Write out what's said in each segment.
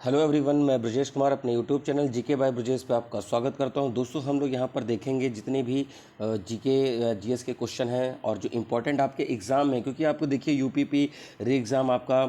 Hello everyone, मैं ब्रजेश कुमार अपने YouTube channel GK by Brajesh पे आपका स्वागत करता हूं। दोस्तों, हम लोग यहां पर देखेंगे जितने भी जीके जीएस के क्वेश्चन हैं और जो इम्पोर्टेंट आपके एग्ज़ाम हैं, क्योंकि आपको देखिए यूपीपी री एग्ज़ाम आपका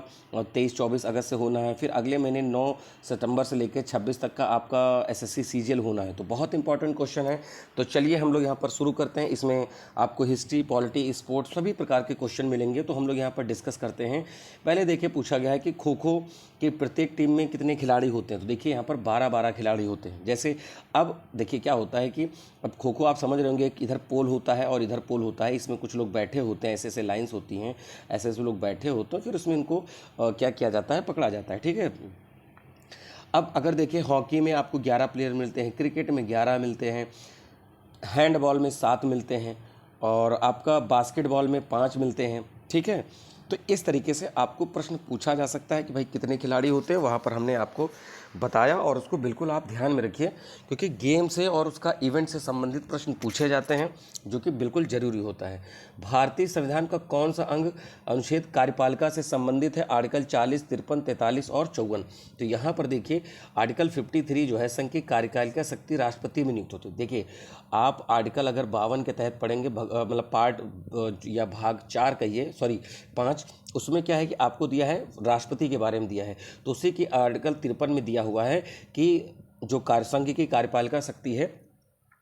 23-24 अगस्त से होना है। फिर अगले महीने 9 सितंबर से लेकर 26 तक का आपका एसएससी सीजीएल होना है। तो बहुत इंपॉर्टेंट क्वेश्चन है। तो चलिए हम लोग यहाँ पर शुरू करते हैं। इसमें आपको हिस्ट्री, पॉलिटी, स्पोर्ट्स सभी प्रकार के क्वेश्चन मिलेंगे। तो हम लोग यहाँ पर डिस्कस करते हैं। पहले देखिए पूछा गया है कि खो खो कि प्रत्येक टीम में कितने खिलाड़ी होते हैं। तो देखिए यहाँ पर 12-12 खिलाड़ी होते हैं। जैसे अब देखिए क्या होता है कि अब खो खो आप समझ रहे होंगे कि इधर पोल होता है और इधर पोल होता है। इसमें कुछ लोग बैठे होते हैं, ऐसे ऐसे लाइंस होती हैं, ऐसे ऐसे लोग बैठे होते हैं, फिर उसमें इनको क्या किया जाता है, पकड़ा जाता है। ठीक है। अब अगर देखिए हॉकी में आपको 11 प्लेयर मिलते हैं, क्रिकेट में 11 मिलते हैं, हैंडबॉल में 7 मिलते हैं और आपका बास्केटबॉल में 5 मिलते हैं। ठीक है। तो इस तरीके से आपको प्रश्न पूछा जा सकता है कि भाई कितने खिलाड़ी होते हैं। वहाँ पर हमने आपको बताया और उसको बिल्कुल आप ध्यान में रखिए, क्योंकि गेम से और उसका इवेंट से संबंधित प्रश्न पूछे जाते हैं, जो कि बिल्कुल ज़रूरी होता है। भारतीय संविधान का कौन सा अंग अनुच्छेद कार्यपालिका से संबंधित है? आर्टिकल 40, 53, 43 और 54। तो यहाँ पर देखिए आर्टिकल 53 जो है, संघ की कार्यपालिका शक्ति राष्ट्रपति में नियुक्त होती है। देखिए आप आर्टिकल अगर 52 के तहत पढ़ेंगे, मतलब पार्ट या भाग 4 कहिए, सॉरी 5, उसमें क्या है कि आपको दिया है राष्ट्रपति के बारे में दिया है। तो उसी की आर्टिकल 53 में दिया हुआ है कि जो संघ की कार्यपालिका शक्ति है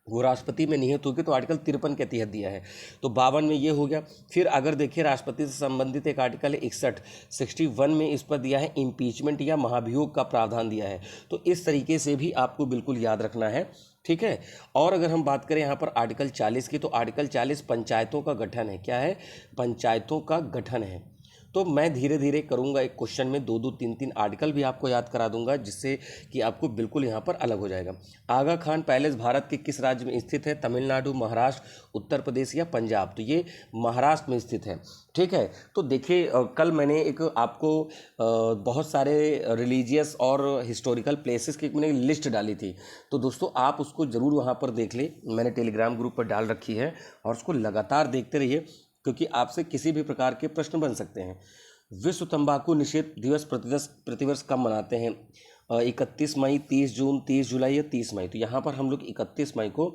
वो राष्ट्रपति में निहित होगी। तो आर्टिकल 53 के तहत दिया है। तो 52 में ये हो गया। फिर अगर देखिए राष्ट्रपति से संबंधित एक आर्टिकल है 61 में इस पर दिया है इम्पीचमेंट या महाभियोग का प्रावधान दिया है। तो इस तरीके से भी आपको बिल्कुल याद रखना है। ठीक है। और अगर हम बात करें यहाँ पर आर्टिकल 40 की, तो आर्टिकल 40 पंचायतों का गठन है। क्या है? पंचायतों का गठन है। तो मैं धीरे धीरे करूंगा, एक क्वेश्चन में 2-2, 3-3 आर्टिकल भी आपको याद करा दूंगा, जिससे कि आपको बिल्कुल यहाँ पर अलग हो जाएगा। आगा खान पैलेस भारत के किस राज्य में स्थित है? तमिलनाडु, महाराष्ट्र, उत्तर प्रदेश या पंजाब? तो ये महाराष्ट्र में स्थित है। ठीक है। तो देखिए कल मैंने एक आपको बहुत सारे रिलीजियस और हिस्टोरिकल प्लेसेस की मैंने लिस्ट डाली थी। तो दोस्तों आप उसको ज़रूर वहाँ पर देख लें, मैंने टेलीग्राम ग्रुप पर डाल रखी है, और उसको लगातार देखते रहिए, क्योंकि आपसे किसी भी प्रकार के प्रश्न बन सकते हैं। विश्व तंबाकू निषेध दिवस प्रतिवर्ष कब मनाते हैं? 31 मई, 30 जून, 30 जुलाई या 30 मई? तो यहाँ पर हम लोग 31 मई को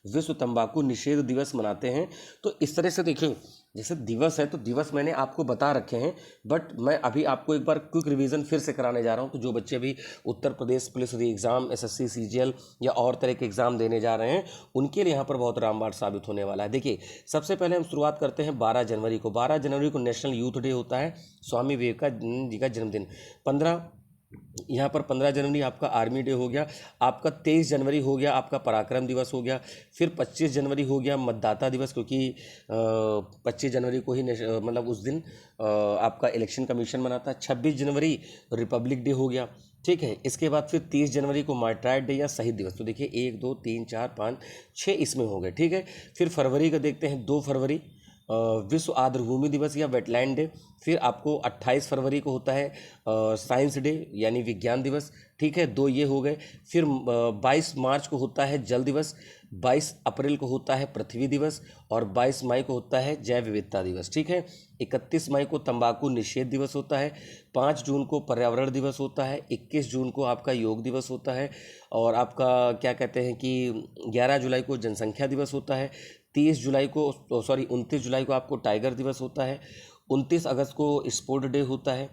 विश्व तंबाकू निषेध दिवस मनाते हैं। तो इस तरह से देखिए, जैसे दिवस है तो दिवस मैंने आपको बता रखे हैं, बट मैं अभी आपको एक बार क्विक रिवीजन फिर से कराने जा रहा हूँ। तो जो बच्चे भी Uttar Pradesh police re exam, SSC CGL या और तरह के एग्ज़ाम देने जा रहे हैं, उनके लिए यहाँ पर बहुत रामबाण साबित होने वाला है। देखिए सबसे पहले हम शुरुआत करते हैं 12 जनवरी को। 12 जनवरी को नेशनल यूथ डे होता है, स्वामी विवेकानंद जी का जन्मदिन। 15 जनवरी आपका आर्मी डे हो गया। आपका 23 जनवरी हो गया आपका पराक्रम दिवस हो गया। फिर 25 जनवरी हो गया मतदाता दिवस, क्योंकि 25 जनवरी को ही मतलब उस दिन आपका इलेक्शन कमीशन मनाता है। 26 जनवरी रिपब्लिक डे हो गया। ठीक है। इसके बाद फिर 30 जनवरी को मार्टायर डे या शहीद दिवस। तो देखिए 1, 2, 3, 4, 5, 6 इसमें हो गए। ठीक है। फिर फरवरी का देखते हैं, 2 फरवरी विश्व आर्द्रभूमि दिवस या वेटलैंड डे। फिर आपको 28 फरवरी को होता है साइंस डे यानी विज्ञान दिवस। ठीक है, 2 ये हो गए। फिर 22 मार्च को होता है जल दिवस, 22 अप्रैल को होता है पृथ्वी दिवस और 22 मई को होता है जैव विविधता दिवस। ठीक है। 31 मई को तंबाकू निषेध दिवस होता है। 5 जून को पर्यावरण दिवस होता है। 21 जून को आपका योग दिवस होता है। और आपका क्या कहते हैं कि 11 जुलाई को जनसंख्या दिवस होता है। 29 जुलाई को आपको टाइगर दिवस होता है। 29 अगस्त को स्पोर्ट डे होता है।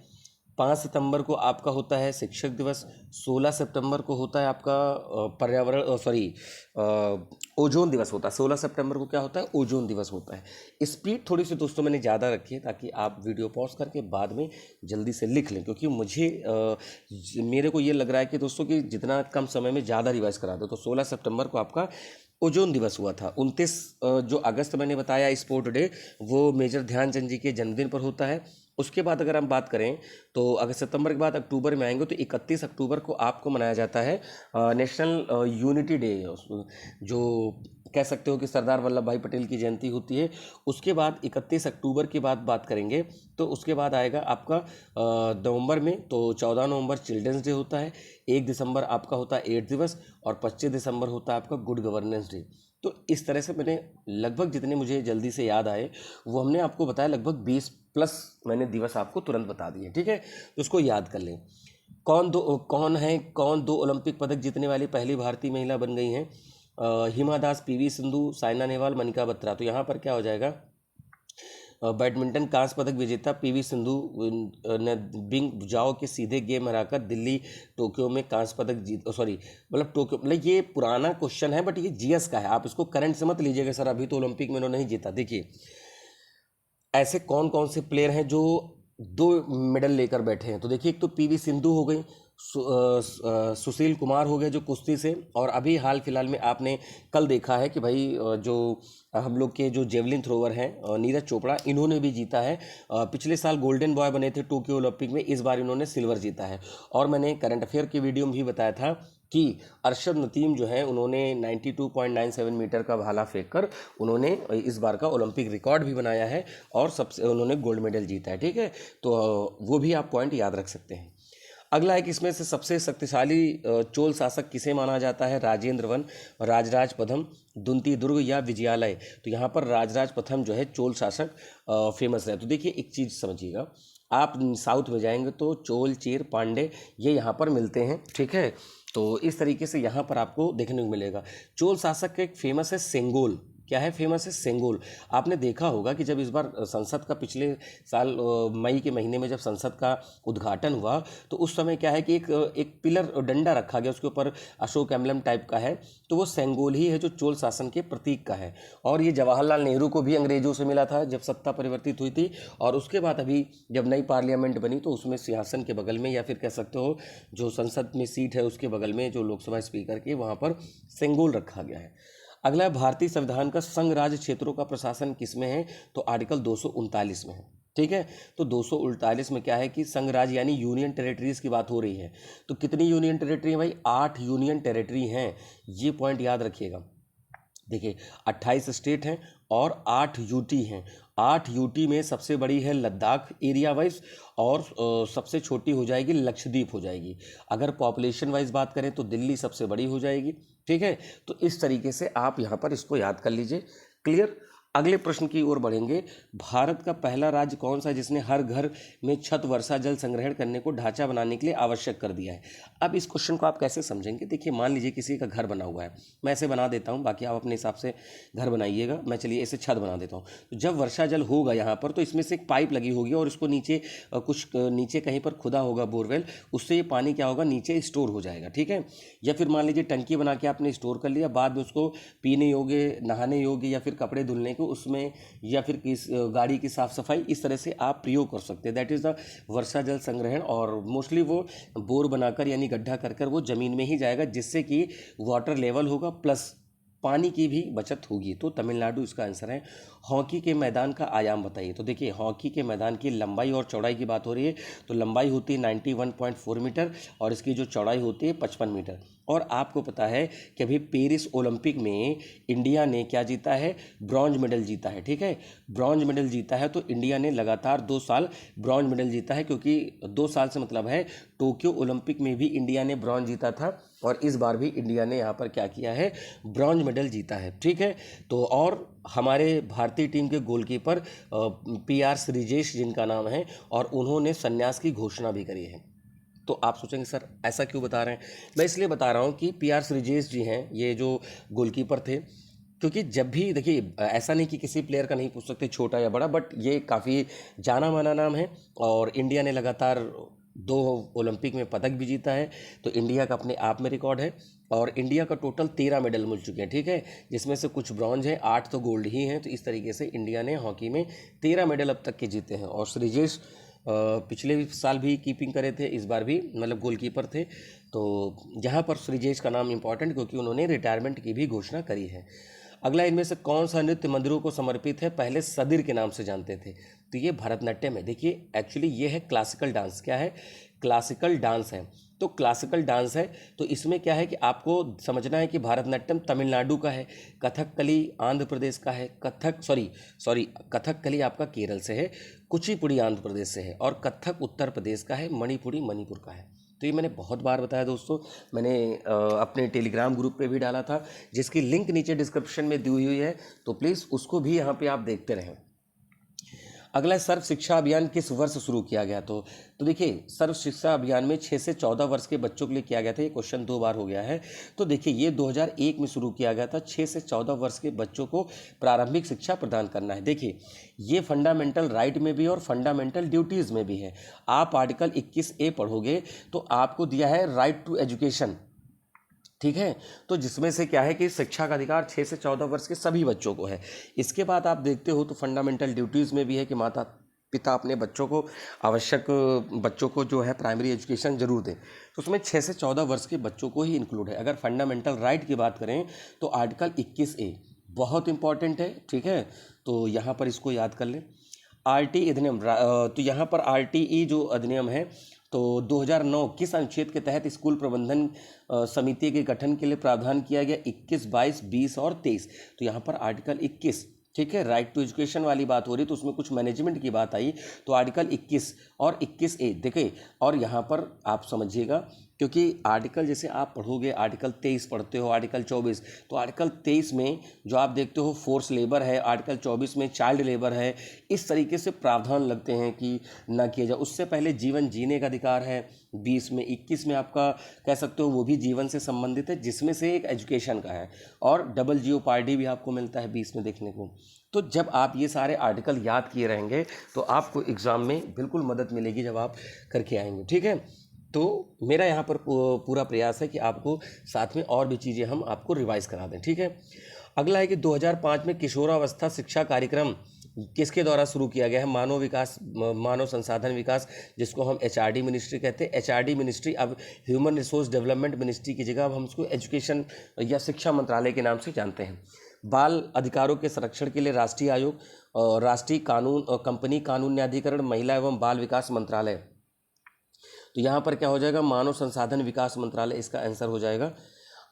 5 सितंबर को आपका होता है शिक्षक दिवस। 16 सितंबर को होता है आपका ओजोन दिवस होता है। 16 सितंबर को क्या होता है? ओजोन दिवस होता है। स्पीड थोड़ी सी दोस्तों मैंने ज़्यादा रखी है, ताकि आप वीडियो पॉज करके बाद में जल्दी से लिख लें, क्योंकि मेरे को ये लग रहा है कि दोस्तों कि जितना कम समय में ज़्यादा रिवाइज करा दो। तो 16 सितंबर को आपका ओजोन दिवस हुआ था। 29 जो अगस्त मैंने बताया स्पोर्ट डे, वो मेजर ध्यानचंद जी के जन्मदिन पर होता है। उसके बाद अगर हम बात करें तो अगर सितंबर के बाद अक्टूबर में आएंगे, तो 31 अक्टूबर को आपको मनाया जाता है नेशनल यूनिटी डे, जो कह सकते हो कि सरदार वल्लभ भाई पटेल की जयंती होती है। उसके बाद 31 अक्टूबर की बात करेंगे तो उसके बाद आएगा आपका नवंबर में, तो 14 नवंबर चिल्ड्रंस डे होता है। 1 दिसंबर आपका होता है एड्स दिवस और 25 दिसंबर होता है आपका गुड गवर्नेंस डे। तो इस तरह से मैंने लगभग जितने मुझे जल्दी से याद आए वो हमने आपको बताया, लगभग 20 प्लस मैंने दिवस आपको तुरंत बता दिए। ठीक है, तो उसको याद कर लें। कौन दो ओलंपिक पदक जीतने वाली पहली भारतीय महिला बन गई हैं? हिमा दास, पीवी सिंधु, साइना नेहवाल, मनिका बत्रा। तो यहाँ पर क्या हो जाएगा? बैडमिंटन कांस्य पदक विजेता पीवी सिंधु ने बिंग जाओ के सीधे गेम हराकर दिल्ली टोक्यो में कांस्य पदक जीत, सॉरी मतलब टोक्यो, मतलब ये पुराना क्वेश्चन है बट ये जीएस का है, आप इसको करंट से मत लीजिएगा सर अभी तो ओलंपिक में उन्होंने नहीं जीता। देखिए ऐसे कौन कौन से प्लेयर हैं जो 2 मेडल लेकर बैठे हैं? तो देखिए एक तो पीवी सिंधु हो गई, सुशील कुमार हो गए जो कुश्ती से, और अभी हाल फिलहाल में आपने कल देखा है कि भाई जो हम लोग के जो जेवलिन थ्रोवर हैं नीरज चोपड़ा, इन्होंने भी जीता है। पिछले साल गोल्डन बॉय बने थे टोक्यो ओलंपिक में, इस बार इन्होंने सिल्वर जीता है। और मैंने करंट अफेयर की वीडियो में भी बताया था कि अरशद नतीम जो है उन्होंने 92.97 मीटर का भाला फेंक कर उन्होंने इस बार का ओलंपिक रिकॉर्ड भी बनाया है और सबसे उन्होंने गोल्ड मेडल जीता है। ठीक है, तो वो भी आप पॉइंट याद रख सकते हैं। अगला है कि इसमें से सबसे शक्तिशाली चोल शासक किसे माना जाता है? राजेंद्र वन, राजराज प्रथम, दुंती दुर्ग या विजयालय। तो यहाँ पर राजराज प्रथम जो है चोल शासक फेमस है। तो देखिए एक चीज़ समझिएगा, आप साउथ में जाएंगे तो चोल, चेर, पांडे ये यहाँ पर मिलते हैं। ठीक है, तो इस तरीके से यहाँ पर आपको देखने को मिलेगा। चोल शासक का एक फेमस है सेंगोल। क्या है फेमस है? सेंगोल। आपने देखा होगा कि जब इस बार संसद का पिछले साल मई के महीने में जब संसद का उद्घाटन हुआ तो उस समय क्या है कि एक पिलर डंडा रखा गया, उसके ऊपर अशोक एम्बलम टाइप का है, तो वो सेंगोल ही है जो चोल शासन के प्रतीक का है। और ये जवाहरलाल नेहरू को भी अंग्रेजों से मिला था जब सत्ता परिवर्तित हुई थी, और उसके बाद अभी जब नई पार्लियामेंट बनी तो उसमें सिंहासन के बगल में या फिर कह सकते हो जो संसद में सीट है उसके बगल में जो लोकसभा स्पीकर के वहाँ पर सेंगोल रखा गया है। अगला है भारतीय संविधान का संघ राज्य क्षेत्रों का प्रशासन किसमें है? तो आर्टिकल 239 में है। ठीक है, तो 239 में क्या है कि संघ राज्य यानी यूनियन टेरिटरीज की बात हो रही है। तो कितनी यूनियन टेरिटरी है भाई? 8 यूनियन टेरिटरी हैं, ये पॉइंट याद रखिएगा। देखिए 28 स्टेट हैं और 8 यूटी हैं। 8 यूटी में सबसे बड़ी है लद्दाख एरिया वाइज, और सबसे छोटी हो जाएगी लक्षद्वीप हो जाएगी। अगर पॉपुलेशन वाइज बात करें तो दिल्ली सबसे बड़ी हो जाएगी। ठीक है, तो इस तरीके से आप यहाँ पर इसको याद कर लीजिए। क्लियर? अगले प्रश्न की ओर बढ़ेंगे। भारत का पहला राज्य कौन सा है जिसने हर घर में छत वर्षा जल संग्रहण करने को ढांचा बनाने के लिए आवश्यक कर दिया है? अब इस क्वेश्चन को आप कैसे समझेंगे? देखिए मान लीजिए किसी का घर बना हुआ है, मैं ऐसे बना देता हूँ, बाकी आप अपने हिसाब से घर बनाइएगा। मैं चलिए ऐसे छत बना देता हूँ। तो जब वर्षा जल होगा यहाँ पर तो इसमें से एक पाइप लगी होगी और इसको नीचे कुछ नीचे कहीं पर खुदा होगा बोरवेल, उससे ये पानी क्या होगा नीचे स्टोर हो जाएगा। ठीक है, या फिर मान लीजिए टंकी बना के आपने स्टोर कर लिया, बाद में उसको पीने योग्य, नहाने योग्य या फिर कपड़े धुलने को उसमें, या फिर किस गाड़ी की साफ सफाई, इस तरह से आप प्रयोग कर सकते हैं। दैट इज़ द वर्षा जल संग्रहण। और मोस्टली वो बोर बनाकर यानी गड्ढा कर कर वो ज़मीन में ही जाएगा, जिससे कि वाटर लेवल होगा प्लस पानी की भी बचत होगी। तो तमिलनाडु इसका आंसर है। हॉकी के मैदान का आयाम बताइए। तो देखिए हॉकी के मैदान की लंबाई और चौड़ाई की बात हो रही है, तो लंबाई होती है 91.4 मीटर और इसकी जो चौड़ाई होती है 55 मीटर। और आपको पता है कि अभी पेरिस ओलंपिक में इंडिया ने क्या जीता है? ब्रॉन्ज मेडल जीता है। ठीक है, ब्रॉन्ज मेडल जीता है, तो इंडिया ने लगातार 2 साल ब्रॉन्ज मेडल जीता है, क्योंकि 2 साल से मतलब है टोक्यो ओलंपिक में भी इंडिया ने ब्रॉन्ज जीता था और इस बार भी इंडिया ने यहाँ पर क्या किया है? ब्रॉन्ज मेडल जीता है। ठीक है, तो और हमारे भारतीय टीम के गोलकीपर PR श्रीजेश जिनका नाम है, और उन्होंने संन्यास की घोषणा भी करी है। तो आप सोचेंगे सर ऐसा क्यों बता रहे हैं? मैं इसलिए बता रहा हूँ कि PR श्रीजेश जी हैं, ये जो गोलकीपर थे, क्योंकि जब भी देखिए ऐसा नहीं कि किसी प्लेयर का नहीं पूछ सकते छोटा या बड़ा, बट ये काफ़ी जाना माना नाम है और इंडिया ने लगातार 2 ओलंपिक में पदक भी जीता है, तो इंडिया का अपने आप में रिकॉर्ड है। और इंडिया का टोटल 13 मेडल मिल चुके हैं। ठीक है, जिसमें से कुछ ब्रॉन्ज हैं, 8 तो गोल्ड ही हैं। तो इस तरीके से इंडिया ने हॉकी में 13 मेडल अब तक के जीते हैं। और श्रीजेश पिछले साल भी कीपिंग करे थे, इस बार भी मतलब गोलकीपर थे। तो यहाँ पर श्रीजेश का नाम इंपॉर्टेंट क्योंकि उन्होंने रिटायरमेंट की भी घोषणा करी है। अगला, इनमें से कौन सा नृत्य मंदिरों को समर्पित है? पहले सदिर के नाम से जानते थे, तो ये भरतनाट्यम है। देखिए एक्चुअली ये है क्लासिकल डांस। क्या है? क्लासिकल डांस है। तो क्लासिकल डांस है तो इसमें क्या है कि आपको समझना है कि भरतनाट्यम तमिलनाडु का है, कथकली आंध्र प्रदेश का है, कथकली आपका केरल से है, कुचिपुड़ी आंध्र प्रदेश से है, और कथक उत्तर प्रदेश का है, मणिपुरी मणिपुर का है। तो ये मैंने बहुत बार बताया दोस्तों, मैंने अपने टेलीग्राम ग्रुप पे भी डाला था, जिसकी लिंक नीचे डिस्क्रिप्शन में दी हुई है, तो प्लीज़ उसको भी यहाँ पे आप देखते रहें। अगला है सर्व शिक्षा अभियान किस वर्ष शुरू किया गया? तो देखिए सर्व शिक्षा अभियान में 6 से 14 वर्ष के बच्चों के लिए किया गया था। ये क्वेश्चन 2 बार हो गया है। तो देखिए ये 2001 में शुरू किया गया था। 6 से 14 वर्ष के बच्चों को प्रारंभिक शिक्षा प्रदान करना है। देखिए ये फंडामेंटल राइट में भी और फंडामेंटल ड्यूटीज़ में भी है। आप आर्टिकल 21A पढ़ोगे तो आपको दिया है राइट टू एजुकेशन, ठीक है। तो जिसमें से क्या है कि शिक्षा का अधिकार 6 से 14 वर्ष के सभी बच्चों को है। इसके बाद आप देखते हो तो फंडामेंटल ड्यूटीज़ में भी है कि माता पिता अपने बच्चों को बच्चों को जो है प्राइमरी एजुकेशन जरूर दें। तो उसमें 6 से 14 वर्ष के बच्चों को ही इंक्लूड है। अगर फंडामेंटल राइट की बात करें तो आर्टिकल 21A बहुत इंपॉर्टेंट है, ठीक है। तो यहाँ पर इसको याद कर लें। RT अधिनियम, तो यहाँ पर RTE जो अधिनियम है तो 2009 किस अनुच्छेद के तहत स्कूल प्रबंधन समिति के गठन के लिए प्रावधान किया गया? 21, 22, 20 और 23। तो यहाँ पर आर्टिकल 21, ठीक है, राइट टू एजुकेशन वाली बात हो रही तो उसमें कुछ मैनेजमेंट की बात आई तो आर्टिकल 21 और 21A देखिए। और यहाँ पर आप समझिएगा क्योंकि आर्टिकल जैसे आप पढ़ोगे आर्टिकल 23 पढ़ते हो, आर्टिकल 24, तो आर्टिकल 23 में जो आप देखते हो फोर्स लेबर है, आर्टिकल 24 में चाइल्ड लेबर है। इस तरीके से प्रावधान लगते हैं कि ना किया जाए। उससे पहले जीवन जीने का अधिकार है 20 में। 21 में आपका कह सकते हो वो भी जीवन से संबंधित है जिसमें से एक एजुकेशन का है। और डबल जीओपार्डी भी आपको मिलता है 20 में देखने को। तो जब आप ये सारे आर्टिकल याद किए रहेंगे तो आपको एग्ज़ाम में बिल्कुल मदद मिलेगी जब आप करके आएंगे, ठीक है। तो मेरा यहाँ पर पूरा प्रयास है कि आपको साथ में और भी चीज़ें हम आपको रिवाइज करा दें, ठीक है। अगला है कि 2005 में किशोरावस्था शिक्षा कार्यक्रम किसके द्वारा शुरू किया गया है? मानव संसाधन विकास, जिसको हम HRD मिनिस्ट्री कहते हैं। HRD मिनिस्ट्री अब ह्यूमन रिसोर्स डेवलपमेंट मिनिस्ट्री की जगह अब हम उसको एजुकेशन या शिक्षा मंत्रालय के नाम से जानते हैं। बाल अधिकारों के संरक्षण के लिए राष्ट्रीय आयोग, राष्ट्रीय कानून कंपनी कानून न्यायाधिकरण, महिला एवं बाल विकास मंत्रालय। तो यहाँ पर क्या हो जाएगा? मानव संसाधन विकास मंत्रालय इसका आंसर हो जाएगा।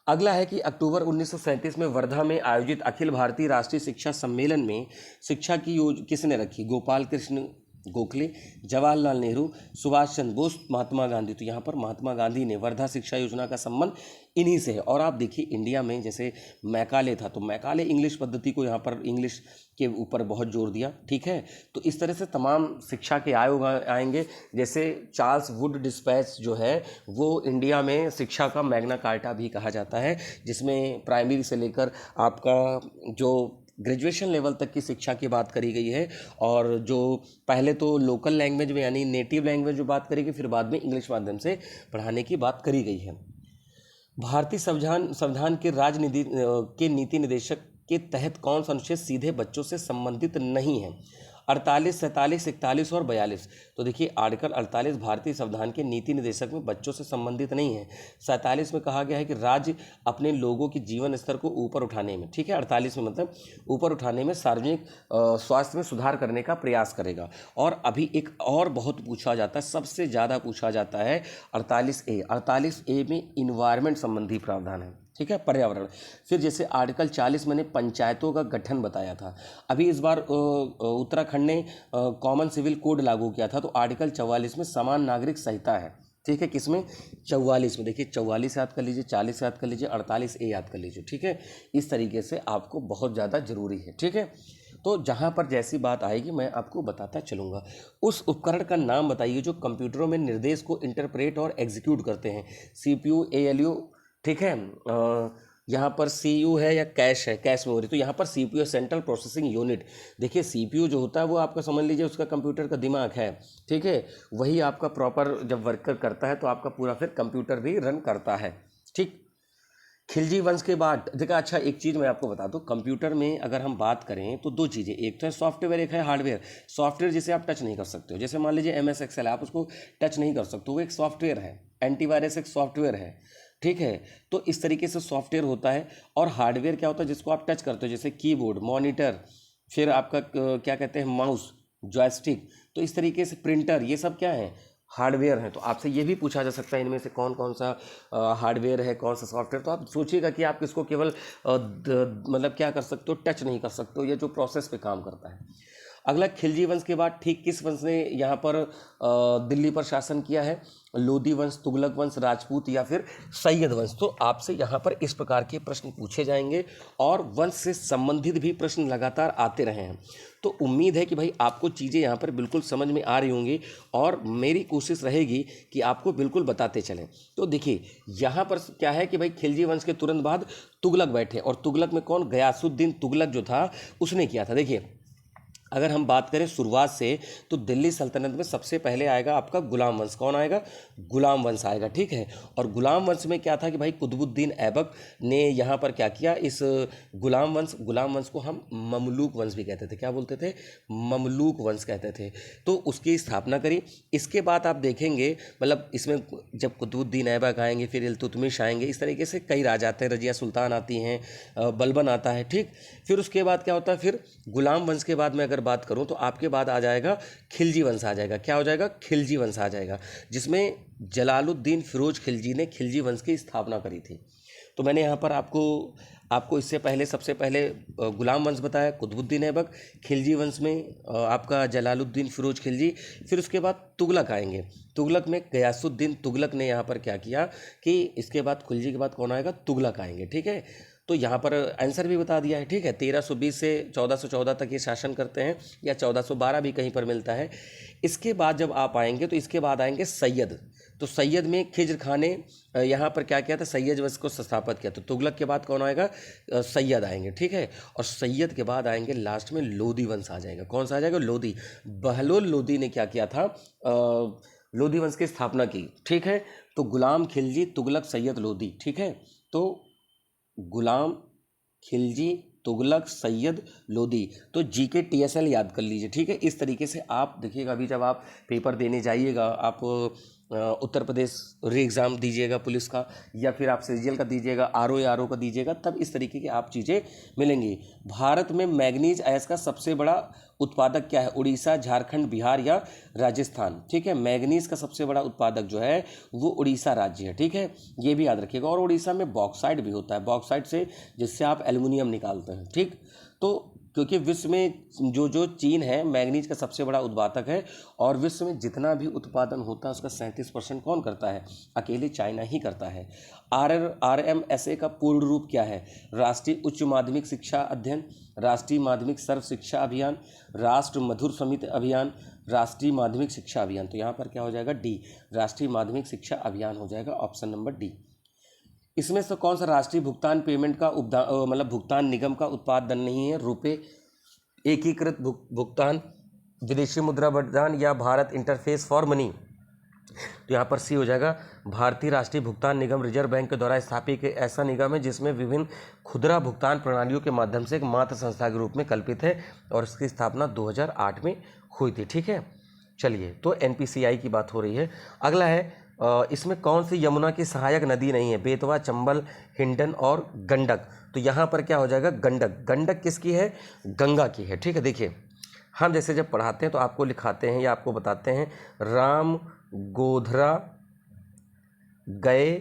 अगला है कि अक्टूबर 1937 में वर्धा में आयोजित अखिल भारतीय राष्ट्रीय शिक्षा सम्मेलन में शिक्षा की योजना किसने रखी? गोपाल कृष्ण गोखले, जवाहरलाल नेहरू, सुभाष चंद्र बोस, महात्मा गांधी। तो यहाँ पर महात्मा गांधी ने वर्धा शिक्षा योजना का संबंध इन्हीं से है। और आप देखिए इंडिया में जैसे मैकाले था तो मैकाले इंग्लिश पद्धति को यहाँ पर इंग्लिश के ऊपर बहुत जोर दिया, ठीक है। तो इस तरह से तमाम शिक्षा के आयोग आएंगे। जैसे चार्ल्स वुड डिस्पैच जो है वो इंडिया में शिक्षा का मैग्ना कार्टा भी कहा जाता है, जिसमें प्राइमरी से लेकर आपका जो ग्रेजुएशन लेवल तक की शिक्षा की बात करी गई है। और जो पहले तो लोकल लैंग्वेज में यानी नेटिव लैंग्वेज में बात करी गई, फिर बाद में इंग्लिश माध्यम से पढ़ाने की बात करी गई है। भारतीय संविधान के राजनीति के नीति निर्देशक के तहत कौन सा अनुच्छेद सीधे बच्चों से संबंधित नहीं है? 48, 47, 41 और 42। तो देखिए आर्टिकल 48 भारतीय संविधान के नीति निर्देशक में बच्चों से संबंधित नहीं है। 47 में कहा गया है कि राज्य अपने लोगों के जीवन स्तर को ऊपर उठाने में, ठीक है, 48 में मतलब ऊपर उठाने में सार्वजनिक स्वास्थ्य में सुधार करने का प्रयास करेगा। और अभी एक और बहुत पूछा जाता है, सबसे ज़्यादा पूछा जाता है 48A। 48A में इन्वायरमेंट संबंधी प्रावधान है, ठीक है, पर्यावरण। फिर जैसे आर्टिकल 40 मैंने पंचायतों का गठन बताया था। अभी इस बार उत्तराखंड ने कॉमन सिविल कोड लागू किया था। तो आर्टिकल 44 में समान नागरिक संहिता है, ठीक है, किसमें? 44 में। देखिए 44 याद कर लीजिए, 40 याद कर लीजिए, 48A याद कर लीजिए, ठीक है। इस तरीके से आपको बहुत ज़्यादा जरूरी है, ठीक है। तो जहाँ पर जैसी बात आएगी मैं आपको बताता चलूँगा। उस उपकरण का नाम बताइए जो कंप्यूटरों में निर्देश को इंटरप्रेट और एग्जीक्यूट करते हैं। CPU, ALU, ठीक है। यहाँ पर CU है या कैश है, कैश मेमोरी। तो यहाँ पर CPU है, सेंट्रल प्रोसेसिंग यूनिट। देखिए CPU जो होता है वो आपका समझ लीजिए उसका कंप्यूटर का दिमाग है, ठीक है। वही आपका प्रॉपर जब वर्कर करता है तो आपका पूरा फिर कंप्यूटर भी रन करता है, ठीक। खिलजी वंश के बाद देखा, अच्छा एक चीज़ मैं आपको बता दूं, कंप्यूटर में अगर हम बात करें तो दो चीज़ें, एक तो है सॉफ्टवेयर, एक है हार्डवेयर। सॉफ्टवेयर जिसे आप टच नहीं कर सकते हो, जैसे मान लीजिए MS Excel आप उसको टच नहीं कर सकते, वो एक सॉफ्टवेयर है। एंटीवायरस एक सॉफ्टवेयर है, ठीक है। तो इस तरीके से सॉफ्टवेयर होता है। और हार्डवेयर क्या होता है? जिसको आप टच करते हो, जैसे कीबोर्ड, मॉनिटर, फिर आपका क्या कहते हैं माउस, जॉयस्टिक। तो इस तरीके से प्रिंटर, ये सब क्या है? हार्डवेयर है। तो आपसे ये भी पूछा जा सकता है इनमें से कौन कौन सा हार्डवेयर है, कौन सा सॉफ्टवेयर। तो आप सोचिएगा कि आप किसको केवल मतलब क्या कर सकते हो, टच नहीं कर सकते हो, ये जो प्रोसेस पे काम करता है। अगला खिलजी वंश के बाद ठीक किस वंश ने यहाँ पर दिल्ली पर शासन किया है? लोधी वंश, तुगलक वंश, राजपूत या फिर सैयद वंश। तो आपसे यहाँ पर इस प्रकार के प्रश्न पूछे जाएंगे और वंश से संबंधित भी प्रश्न लगातार आते रहे हैं। तो उम्मीद है कि भाई आपको चीज़ें यहाँ पर बिल्कुल समझ में आ रही होंगी और मेरी कोशिश रहेगी कि आपको बिल्कुल बताते चलें। तो देखिए यहाँ पर क्या है कि भाई खिलजी वंश के तुरंत बाद तुगलक बैठे और तुगलक में कौन? गयासुद्दीन तुगलक जो था उसने किया था। देखिए अगर हम बात करें शुरुआत से तो दिल्ली सल्तनत में सबसे पहले आएगा आपका गुलाम वंश। कौन आएगा? गुलाम वंश आएगा, ठीक है। और गुलाम वंश में क्या था कि भाई कुतुबुद्दीन ऐबक ने यहाँ पर क्या किया? इस गुलाम वंश को हम ममलूक वंश भी कहते थे। क्या बोलते थे? ममलूक वंश कहते थे। तो उसकी स्थापना करी। इसके बाद आप देखेंगे मतलब इसमें जब कुतुबुद्दीन ऐबक आएंगे, फिर इल्तुतमिश आएंगे, इस तरीके से कई राजा आते हैं, रजिया सुल्तान आती हैं, बलबन आता है, ठीक। फिर उसके बाद क्या होता है? फिर गुलाम वंश के बाद में अगर बात करूं तो आपके बाद आ जाएगा खिलजी वंश आ जाएगा। क्या हो जाएगा? खिलजी वंश आ जाएगा, जिसमें जलालुद्दीन फिरोज खिलजी ने खिलजी वंश की स्थापना करी थी। तो मैंने यहाँ पर आपको इससे पहले सबसे पहले गुलाम वंश बताया, कुतुबुद्दीन ऐबक, खिलजी वंश में आपका जलालुद्दीन फिरोज खिलजी, फिर उसके बाद तुगलक आएंगे। तुगलक में गयासुद्दीन तुगलक ने यहाँ पर क्या किया कि इसके बाद खिलजी के बाद कौन आएगा? तुगलक आएंगे, ठीक है। तो यहाँ पर आंसर भी बता दिया है, ठीक है। 1320 से 1414 तक ये शासन करते हैं, या 1412 भी कहीं पर मिलता है। इसके बाद जब आप आएंगे तो इसके बाद आएंगे सैयद। तो सैयद में खिज्र खान ने यहाँ पर क्या किया था? सैयद वंश को स्थापित किया। तो तुगलक के बाद कौन आएगा? सैयद आएंगे, ठीक है। और सैयद के बाद आएंगे लास्ट में लोधी वंश आ जाएगा। कौन सा आ जाएगा? लोधी। बहलोल लोधी ने क्या किया था? लोधी वंश की स्थापना की, ठीक है। तो गुलाम, खिलजी, तुगलक, सैयद, लोधी, ठीक है। तो गुलाम, खिलजी, तुगलक, सैयद, लोधी। तो जीके टीएसएल याद कर लीजिए, ठीक है। इस तरीके से आप देखिएगा, अभी जब आप पेपर देने जाइएगा, आप उत्तर प्रदेश री एग्ज़ाम दीजिएगा पुलिस का, या फिर आप सीजीएल का दीजिएगा, आरओ का दीजिएगा, तब इस तरीके की आप चीज़ें मिलेंगी। भारत में मैग्नीज अयस्क का सबसे बड़ा उत्पादक क्या है? उड़ीसा, झारखंड, बिहार या राजस्थान, ठीक है। मैग्नीज का सबसे बड़ा उत्पादक जो है वो उड़ीसा राज्य है, ठीक है। ये भी याद रखिएगा। और उड़ीसा में बॉक्साइट भी होता है, बॉक्साइट से जिससे आप एल्युमिनियम निकालते हैं, ठीक। तो क्योंकि विश्व में जो चीन है मैग्नीज का सबसे बड़ा उत्पादक है, और विश्व में जितना भी उत्पादन होता है उसका 37% कौन करता है? अकेले चाइना ही करता है। RMSA का पूर्ण रूप क्या है? राष्ट्रीय उच्च माध्यमिक शिक्षा अध्ययन, राष्ट्रीय माध्यमिक सर्व शिक्षा अभियान, राष्ट्र मधुर समिति अभियान, राष्ट्रीय माध्यमिक शिक्षा अभियान। तो यहाँ पर क्या हो जाएगा? डी, राष्ट्रीय माध्यमिक शिक्षा अभियान हो जाएगा, ऑप्शन नंबर डी। इसमें से कौन सा राष्ट्रीय भुगतान पेमेंट का मतलब भुगतान निगम का उत्पादन नहीं है? रुपए, एकीकृत भुगतान, विदेशी मुद्रा भुगतान या भारत इंटरफेस फॉर मनी। तो यहाँ पर सी हो जाएगा। भारतीय राष्ट्रीय भुगतान निगम रिजर्व बैंक के द्वारा स्थापित एक ऐसा निगम है जिसमें विभिन्न खुदरा भुगतान प्रणालियों के माध्यम से एक मात्र संस्था के रूप में कल्पित है, और इसकी स्थापना 2008 में हुई थी, ठीक है। चलिए, तो NPCI की बात हो रही है। अगला है इसमें कौन सी यमुना की सहायक नदी नहीं है? बेतवा, चंबल, हिंडन और गंडक। तो यहाँ पर क्या हो जाएगा? गंडक। गंडक किसकी है? गंगा की है, ठीक है। देखिए हम जैसे जब पढ़ाते हैं तो आपको लिखाते हैं या आपको बताते हैं राम गोधरा गए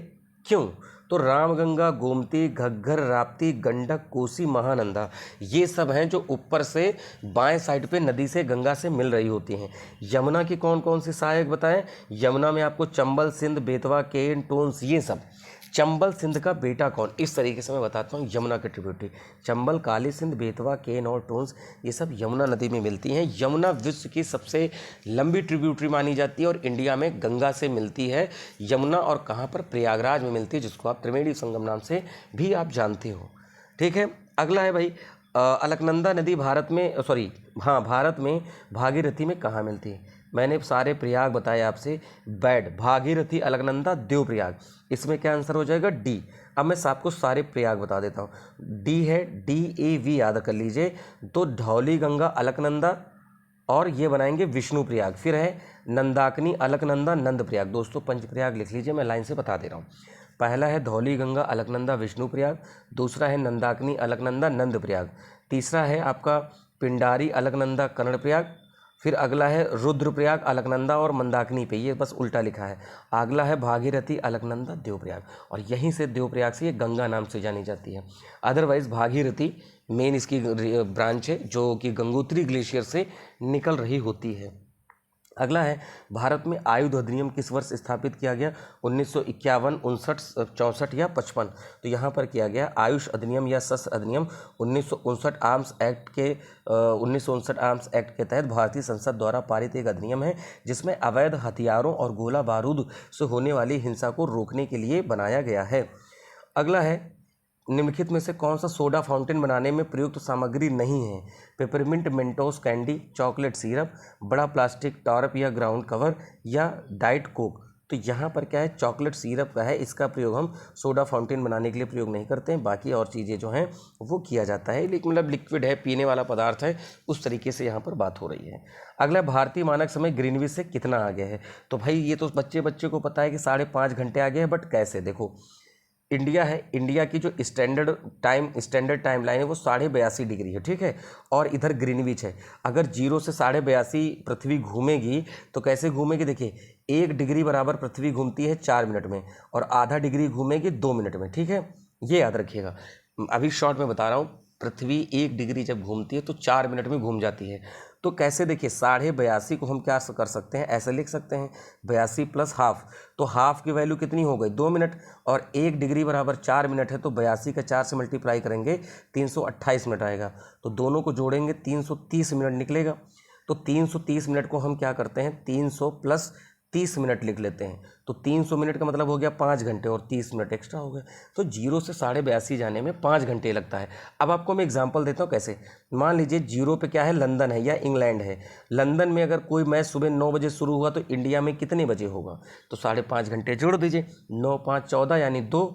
क्यों? तो रामगंगा, गोमती, घग्गर, राप्ती, गंडक, कोसी, महानंदा, ये सब हैं जो ऊपर से बाएं साइड पे नदी से गंगा से मिल रही होती हैं। यमुना की कौन कौन सी सहायक बताएं? यमुना में आपको चंबल, सिंध, बेतवा, केन, टोंस, ये सब। चंबल सिंध का बेटा कौन? इस तरीके से मैं बताता हूँ यमुना के ट्रिब्यूटरी। चंबल, काली सिंध, बेतवा, केन और टोंस, ये सब यमुना नदी में मिलती हैं। यमुना विश्व की सबसे लंबी ट्रिब्यूटरी मानी जाती है और इंडिया में गंगा से मिलती है यमुना। और कहाँ पर? प्रयागराज में मिलती है, जिसको आप त्रिवेणी संगम नाम से भी आप जानते हो, ठीक है। अगला है भाई अलकनंदा नदी भारत में भागीरथी में कहाँ मिलती है? मैंने सारे प्रयाग बताए आपसे। बैड, भागीरथी, अलकनंदा, देवप्रयाग। इसमें क्या आंसर हो जाएगा? डी। अब मैं आपको सारे प्रयाग बता देता हूँ। डी है, DAV याद कर लीजिए। तो धौली गंगा, अलकनंदा, और ये बनाएंगे विष्णु प्रयाग। फिर है नंदाकिनी, अलकनंदा, नंद प्रयाग। दोस्तों पंचप्रयाग लिख लीजिए, मैं लाइन से बता दे रहा हूँ। पहला है धौली गंगा, अलकनंदा, विष्णु प्रयाग। दूसरा है नंदाकिनी, अलकनंदा, नंद प्रयाग। तीसरा है आपका पिंडारी, अलकनंदा, कर्ण प्रयाग। फिर अगला है रुद्रप्रयाग, अलकनंदा और मंदाकिनी पे, ये बस उल्टा लिखा है। अगला है भागीरथी, अलकनंदा, देवप्रयाग, और यहीं से देवप्रयाग से ये गंगा नाम से जानी जाती है। अदरवाइज भागीरथी मेन इसकी ब्रांच है जो कि गंगोत्री ग्लेशियर से निकल रही होती है। अगला है भारत में आयुध अधिनियम किस वर्ष स्थापित किया गया? 1951, 59, 64 या 55? तो यहाँ पर किया गया आयुष अधिनियम या शस्त्र अधिनियम 1959 आर्म्स एक्ट के 1959 आर्म्स एक्ट के तहत भारतीय संसद द्वारा पारित एक अधिनियम है जिसमें अवैध हथियारों और गोला बारूद से होने वाली हिंसा को रोकने के लिए बनाया गया है। अगला है निम्नलिखित में से कौन सा सोडा फाउंटेन बनाने में प्रयुक्त सामग्री नहीं है? Peppermint, Mentos candy, chocolate syrup, बड़ा प्लास्टिक टॉर्प या ग्राउंड कवर या डाइट कोक? तो यहाँ पर क्या है, चॉकलेट सिरप का है, इसका प्रयोग हम सोडा फाउंटेन बनाने के लिए प्रयोग नहीं करते हैं। बाकी और चीज़ें जो हैं वो किया जाता है, लेकिन मतलब लिक्विड है, पीने वाला पदार्थ है, उस तरीके से यहाँ पर बात हो रही है। अगला, भारतीय मानक समय ग्रीनविच से कितना आगे है? तो भाई ये तो बच्चे को पता है कि 5.5 घंटे आगे है, बट कैसे? देखो इंडिया है, इंडिया की जो स्टैंडर्ड टाइम लाइन है वो 82.5 डिग्री है, ठीक है, और इधर ग्रीनविच है। अगर 0 से 82.5 पृथ्वी घूमेगी तो कैसे घूमेगी? देखिए 1 डिग्री बराबर पृथ्वी घूमती है 4 मिनट में, और आधा डिग्री घूमेगी 2 मिनट में, ठीक है, ये याद रखिएगा। अभी शॉर्ट में बता रहा हूँ, पृथ्वी 1 डिग्री जब घूमती है तो 4 मिनट में घूम जाती है। तो कैसे? देखिए 82.5 को हम क्या कर सकते हैं, ऐसे लिख सकते हैं 82 प्लस हाफ, तो हाफ की वैल्यू कितनी हो गई? 2 मिनट, और 1 डिग्री बराबर 4 मिनट है, तो 82 का 4 से मल्टीप्लाई करेंगे 328 मिनट आएगा, तो दोनों को जोड़ेंगे 330 मिनट निकलेगा। तो 330 मिनट को हम क्या करते हैं, 300 प्लस 30 मिनट लिख लेते हैं, तो 300 मिनट का मतलब हो गया 5 घंटे, और 30 मिनट एक्स्ट्रा हो गए, तो 0 से 82.5 जाने में 5 घंटे लगता है। अब आपको मैं एग्जांपल देता हूँ कैसे। मान लीजिए 0 पे क्या है, लंदन है या इंग्लैंड है। लंदन में अगर कोई मैच सुबह 9 बजे शुरू हुआ तो इंडिया में कितने बजे होगा? तो 5.5 घंटे जोड़ दीजिए, 9 5 14 यानी 2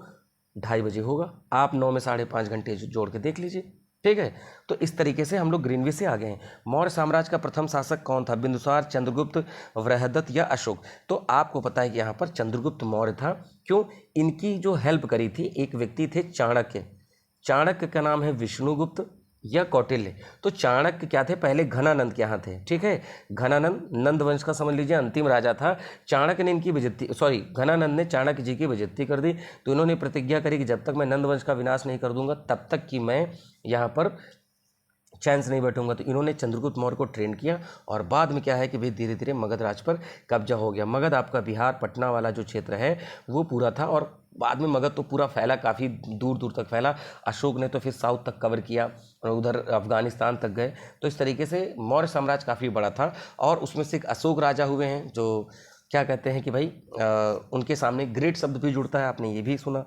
ढाई बजे होगा। आप 9 में 5.5 घंटे जोड़ के देख लीजिए, ठीक है। तो इस तरीके से हम लोग ग्रीनविच से आ गए हैं। मौर्य साम्राज्य का प्रथम शासक कौन था? बिंदुसार, चंद्रगुप्त, बृहदत्त या अशोक? तो आपको पता है कि यहाँ पर चंद्रगुप्त मौर्य था। क्यों? इनकी जो हेल्प करी थी एक व्यक्ति थे चाणक्य। चाणक्य का नाम है विष्णुगुप्त या कौटिल्य। तो चाणक्य क्या थे? पहले घनानंद के यहाँ थे, ठीक है। घनानंद नंद वंश का समझ लीजिए अंतिम राजा था। चाणक्य ने इनकी बेइज्जती, घनानंद ने चाणक्य जी की बेइज्जती कर दी। तो इन्होंने प्रतिज्ञा करी कि जब तक मैं नंद वंश का विनाश नहीं कर दूंगा तब तक कि मैं यहाँ पर चैन से नहीं बैठूंगा। तो इन्होंने चंद्रगुप्त मौर्य को ट्रेन किया, और बाद में क्या है कि भाई धीरे धीरे मगध राज पर कब्जा हो गया। मगध आपका बिहार पटना वाला जो क्षेत्र है वो पूरा था, और बाद में मगध तो पूरा फैला, काफ़ी दूर दूर तक फैला। अशोक ने तो फिर साउथ तक कवर किया और उधर अफगानिस्तान तक गए। तो इस तरीके से मौर्य साम्राज्य काफ़ी बड़ा था, और उसमें से एक अशोक राजा हुए हैं जो क्या कहते हैं कि भाई उनके सामने ग्रेट शब्द भी जुड़ता है, आपने ये भी सुना।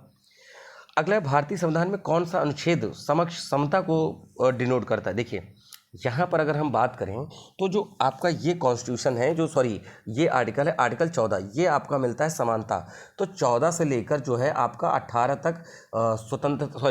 अगला, भारतीय संविधान में कौन सा अनुच्छेद समक्ष समता को डिनोट करता है? देखिए यहाँ पर अगर हम बात करें तो जो आपका ये कॉन्स्टिट्यूशन है, ये आर्टिकल है, आर्टिकल 14, ये आपका मिलता है समानता। तो 14 से लेकर जो है आपका 18 तक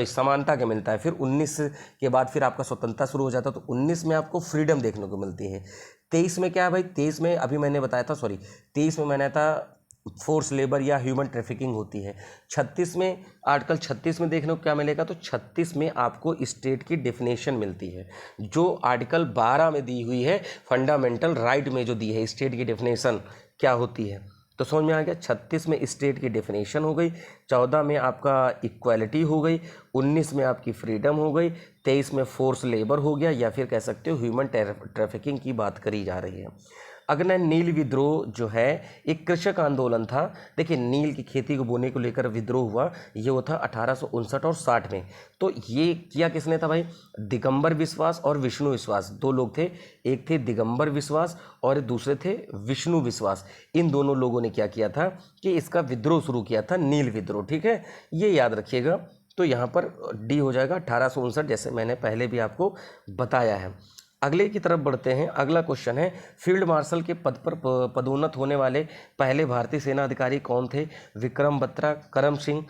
समानता का मिलता है। फिर 19 के बाद फिर आपका स्वतंत्रता शुरू हो जाता है। तो 19 में आपको फ्रीडम देखने को मिलती है। 23 में क्या है भाई? 23 में अभी मैंने बताया था, 23 में मैंने था फोर्स लेबर या ह्यूमन ट्रैफिकिंग होती है। 36 में, आर्टिकल 36 में देखने को क्या मिलेगा? तो 36 में आपको स्टेट की डेफिनेशन मिलती है, जो आर्टिकल 12 में दी हुई है, फंडामेंटल राइट में जो दी है स्टेट की डेफिनेशन क्या होती है। तो समझ में आ गया। 36 में स्टेट की डेफिनेशन हो गई, 14 में आपका इक्वालिटी हो गई, 19 में आपकी फ्रीडम हो गई, 23 में फोर्स लेबर हो गया, या फिर कह सकते हो ह्यूमन ट्रैफिकिंग की बात करी जा रही है। अगला, नील विद्रोह जो है एक कृषक आंदोलन था। देखिए नील की खेती को बोने को लेकर विद्रोह हुआ, ये वो था 1859 और 60 में। तो ये किया किसने था भाई? दिगंबर विश्वास और विष्णु विश्वास, दो लोग थे। एक थे दिगंबर विश्वास और दूसरे थे विष्णु विश्वास। इन दोनों लोगों ने क्या किया था कि इसका विद्रोह शुरू किया था, नील विद्रोह, ठीक है, ये याद रखिएगा। तो यहाँ पर डी हो जाएगा 1859, जैसे मैंने पहले भी आपको बताया है। अगले की तरफ बढ़ते हैं। अगला क्वेश्चन है, फील्ड मार्शल के पद पर पदोन्नत होने वाले पहले भारतीय सेना अधिकारी कौन थे? विक्रम बत्रा, करम सिंह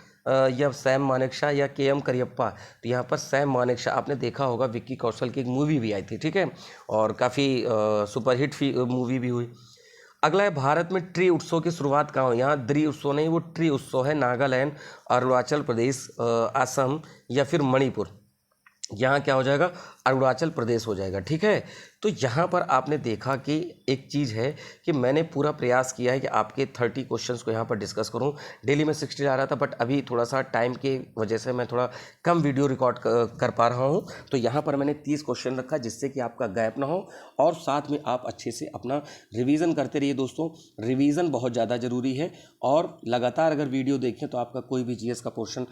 या सैम मानेकशॉ या के.एम. करियप्पा? तो यहाँ पर सैम मानेकशॉ, आपने देखा होगा विक्की कौशल की एक मूवी भी आई थी, ठीक है, और काफ़ी सुपरहिट मूवी भी हुई। अगला है, भारत में ट्री उत्सव की शुरुआत कहाँ हुई? यहाँ द्री उत्सव नहीं, वो ट्री उत्सव है नागालैंड, अरुणाचल प्रदेश, असम या फिर मणिपुर। यहाँ क्या हो जाएगा? अरुणाचल प्रदेश हो जाएगा, ठीक है। तो तो यहाँ पर आपने देखा कि एक चीज़ है कि मैंने पूरा प्रयास किया है कि आपके 30 क्वेश्चंस को यहाँ पर डिस्कस करूँ। डेली में 60 आ रहा था, बट अभी थोड़ा सा टाइम के वजह से मैं थोड़ा कम वीडियो रिकॉर्ड कर पा रहा हूँ। तो यहाँ पर मैंने 30 क्वेश्चन रखा, जिससे कि आपका गैप ना हो और साथ में आप अच्छे से अपना रिवीजन करते रहिए। दोस्तों, रिवीजन बहुत ज़्यादा ज़रूरी है और लगातार अगर वीडियो देखें तो आपका कोई भी जीएस का पोर्शन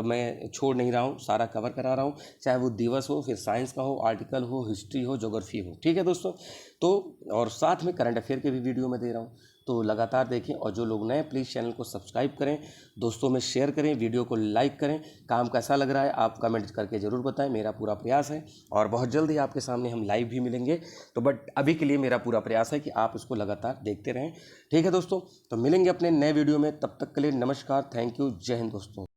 मैं छोड़ नहीं रहा हूँ, सारा कवर करा रहा हूँ, चाहे वो दिवस हो, फिर साइंस का हो, आर्टिकल हो, हिस्ट्री हो, ज्योग्राफी हो। ठीक है दोस्तों, तो और साथ में करंट अफेयर के भी वीडियो मैं दे रहा हूँ, तो लगातार देखें। और जो लोग नए, प्लीज़ चैनल को सब्सक्राइब करें, दोस्तों में शेयर करें, वीडियो को लाइक करें। काम कैसा लग रहा है आप कमेंट करके ज़रूर बताएं, मेरा पूरा प्रयास है। और बहुत जल्द ही आपके सामने हम लाइव भी मिलेंगे, तो बट अभी के लिए मेरा पूरा प्रयास है कि आप इसको लगातार देखते रहें। ठीक है दोस्तों, तो मिलेंगे अपने नए वीडियो में, तब तक के लिए नमस्कार, थैंक यू, जय हिंद दोस्तों।